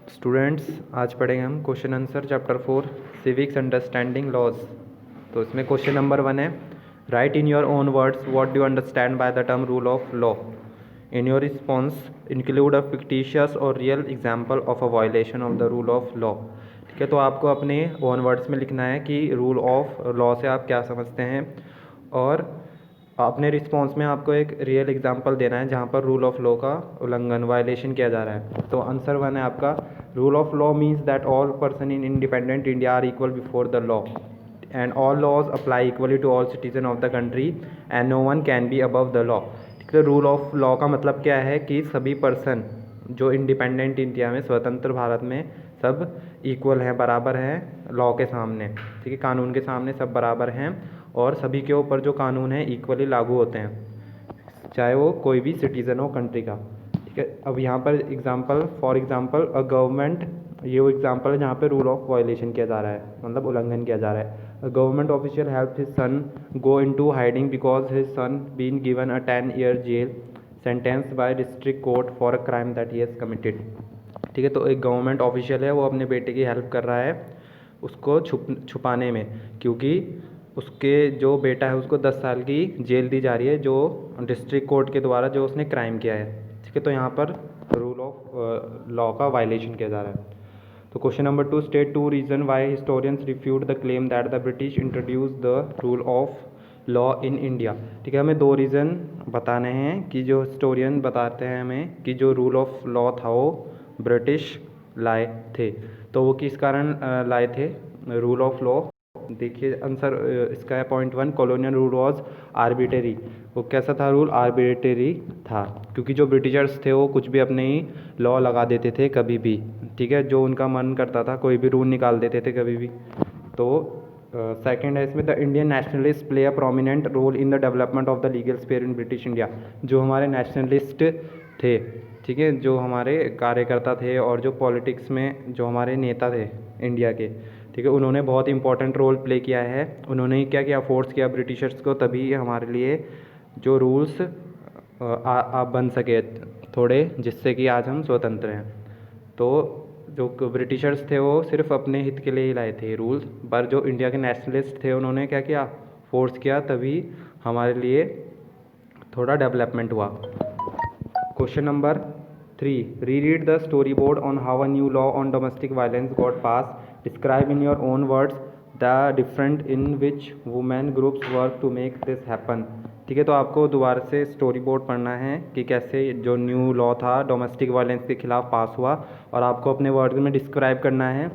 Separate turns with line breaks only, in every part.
Students, आज पढ़ेंगे हम question answer chapter 4 civics understanding laws. तो इसमें क्वेश्चन नंबर 1 है, write in your own words what do you understand by the term rule of law. In your response include a fictitious और real example of a violation of the rule of law. ठीक है, तो आपको अपने own words में लिखना है कि रूल ऑफ लॉ से आप क्या समझते हैं, और अपने रिस्पॉन्स में आपको एक रियल एग्जांपल देना है जहाँ पर रूल ऑफ लॉ का उल्लंघन वायलेशन किया जा रहा है। तो आंसर 1 है आपका, rule of law means that all person in independent India are equal before the law and all laws apply equally to all citizen of the country and no one can be above the law. ठीक है, rule of law का मतलब क्या है कि सभी person जो independent India में, स्वतंत्र भारत में, सब इक्वल हैं, बराबर हैं लॉ के सामने। ठीक है, कानून के सामने सब बराबर हैं और सभी के ऊपर जो कानून है इक्वली लागू होते हैं, चाहे वो कोई भी सिटीज़न हो कंट्री का। ठीक है, अब यहाँ पर example, for example a government, ये वो एग्जांपल है जहाँ पे रूल ऑफ वायलेशन किया जा रहा है, मतलब उल्लंघन किया जा रहा है। A government official help his son go into hiding because his son been given a 10 year jail sentence by district court for a crime that he has committed. ठीक है, तो एक गवर्नमेंट ऑफिशियल है, वो अपने बेटे की हेल्प कर रहा है उसको छुपाने में, क्योंकि उसके जो बेटा है उसको 10 साल की जेल दी जा रही है, जो डिस्ट्रिक्ट कोर्ट के द्वारा जो उसने क्राइम किया है। ठीक है, तो यहाँ पर रूल ऑफ लॉ का वायलेशन किया जा रहा है। तो question number 2, state 2 reason why historians refute the claim that the British introduce the rule of law in India. ठीक है, हमें 2 रीज़न बताने हैं कि जो हिस्टोरियन बताते हैं हमें कि जो रूल ऑफ लॉ था वो ब्रिटिश लाए थे। तो वो किस कारण लाए थे रूल ऑफ लॉ? देखिए आंसर इसका है point 1, colonial rule was arbitrary. वो कैसा था रूल? आर्बिट्रेरी था, क्योंकि जो ब्रिटिशर्स थे वो कुछ भी अपने ही लॉ लगा देते थे कभी भी। ठीक है, जो उनका मन करता था कोई भी रूल निकाल देते थे कभी भी। तो सेकंड है इसमें, the Indian nationalist play a prominent role in the development of the legal sphere in British India. जो हमारे नेशनलिस्ट थे, ठीक है, जो हमारे कार्यकर्ता थे और जो पॉलिटिक्स में जो हमारे नेता थे इंडिया के, ठीक है, उन्होंने बहुत इंपॉर्टेंट रोल प्ले किया है। उन्होंने क्या किया? फोर्स किया ब्रिटिशर्स को, तभी हमारे लिए जो रूल्स बन सके थोड़े, जिससे कि आज हम स्वतंत्र हैं। तो जो ब्रिटिशर्स थे वो सिर्फ अपने हित के लिए ही लाए थे रूल्स, पर जो इंडिया के नेशनलिस्ट थे उन्होंने क्या किया? फोर्स किया, तभी हमारे लिए थोड़ा डेवलपमेंट हुआ। Question number 3, read the story board on how a new law on domestic violence got pass. Describe in your own words the different in which women groups work to make this happen. ठीक है, तो आपको दोबारा से story board पढ़ना है कि कैसे जो न्यू लॉ था डोमेस्टिक वायलेंस के खिलाफ पास हुआ, और आपको अपने वर्ड्स में डिस्क्राइब करना है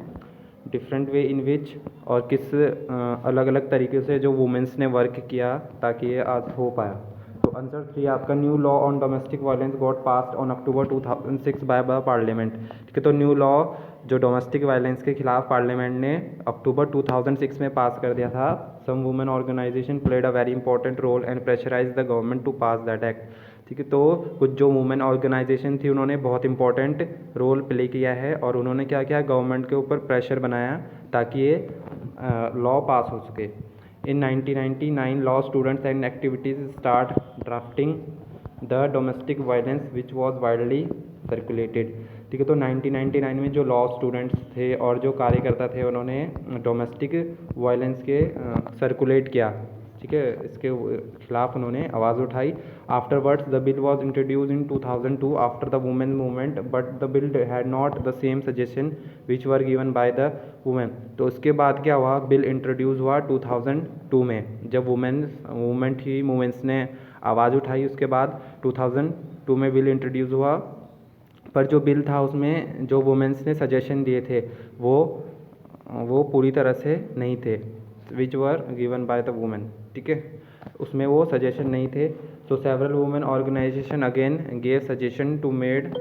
डिफरेंट वे इन विच, और किस अलग अलग तरीके से जो वुमेंस ने वर्क किया ताकि ये आज हो पाया। तो आंसर 3 आपका, new law on domestic violence got passed on October 2006 by the parliament. ठीक है, तो न्यू लॉ जो डोमेस्टिक वायलेंस के खिलाफ पार्लियामेंट ने अक्टूबर 2006 में पास कर दिया था। Some women organisation played a very important role and pressurise the government to pass that act. ठीक है, तो कुछ जो वुमेन ऑर्गेनाइजेशन थी उन्होंने बहुत इंपॉर्टेंट रोल प्ले किया है, और उन्होंने क्या किया? गवर्नमेंट के ऊपर प्रेशर बनाया ताकि ये लॉ पास हो सके। In 1999, law students and activities start drafting the domestic violence which was widely circulated। ठीक है, तो 1999 में जो लॉ स्टूडेंट्स थे और जो कार्यकर्ता थे उन्होंने डोमेस्टिक वायलेंस के सर्कुलेट किया। ठीक है, इसके खिलाफ उन्होंने आवाज़ उठाई। Afterwards the bill was introduce in 2002 after the women movement, but the bill had not the same suggestion which were given by the women. तो उसके बाद क्या हुआ? बिल इंट्रोड्यूस हुआ 2002 में, जब वुमेन थी, वुमेंस ने आवाज़ उठाई। उसके बाद 2002 में बिल इंट्रोड्यूस हुआ, पर जो बिल था उसमें जो वुमेंस ने सजेशन दिए थे वो पूरी तरह से नहीं थे, which were given by the women. ठीक है, उसमें वो सजेशन नहीं थे। So several women organization again gave suggestion to made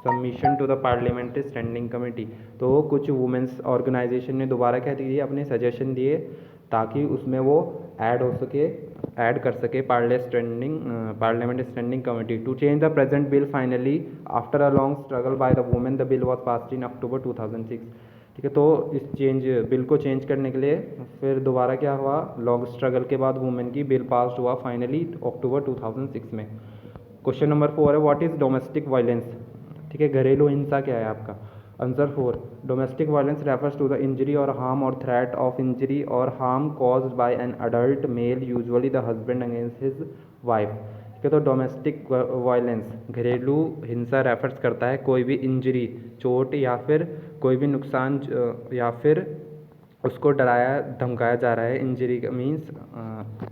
submission to the parliamentary standing committee. तो कुछ वुमेंस ऑर्गेनाइजेशन ने दोबारा क्या दिए? अपने सजेशन दिए ताकि उसमें वो ऐड कर सके parliament standing committee to change the present bill. Finally after a long struggle by the women the bill was passed in October 2006। ठीक है, तो इस बिल को चेंज करने के लिए फिर दोबारा क्या हुआ? लॉन्ग स्ट्रगल के बाद वुमेन की बिल पास हुआ फाइनली अक्टूबर 2006 में। क्वेश्चन नंबर 4 है, व्हाट इज़ डोमेस्टिक वायलेंस? ठीक है, घरेलू हिंसा क्या है आपका? Answer 4. Domestic violence refers to the injury or harm or threat of injury or harm caused by an adult male, usually the husband, against his wife. ठीक है, तो डोमेस्टिक वायलेंस घरेलू हिंसा रेफर्स करता है कोई भी इंजरी, चोट या फिर कोई भी नुकसान या फिर उसको डराया धमकाया जा रहा है, इंजरी मीन्स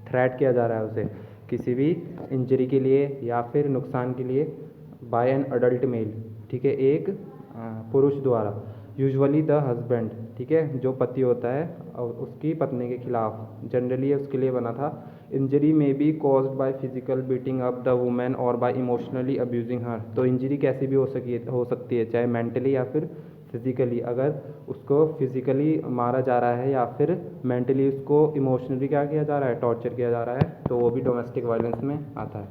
थ्रेट किया जा रहा है उसे किसी भी इंजरी के लिए या फिर नुकसान के लिए बाय एन अडल्ट मेल, ठीक है, एक पुरुष द्वारा, यूजुअली द हस्बैंड, ठीक है, जो पति होता है और उसकी पत्नी के खिलाफ, जनरली उसके लिए बना था। इंजरी में B caused by physical beating up the women और बाय इमोशनली अब्यूजिंग हर। तो इंजरी कैसी भी हो सकती है, चाहे मेंटली या फिर फिजिकली। अगर उसको फिजिकली मारा जा रहा है या फिर मेंटली उसको इमोशनली क्या किया जा रहा है, टॉर्चर किया जा रहा है, तो वो भी डोमेस्टिक वायलेंस में आता है।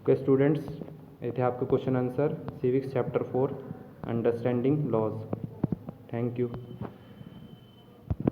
ओके स्टूडेंट्स, ये थे आपके question answer civics chapter 4 understanding laws. Thank you.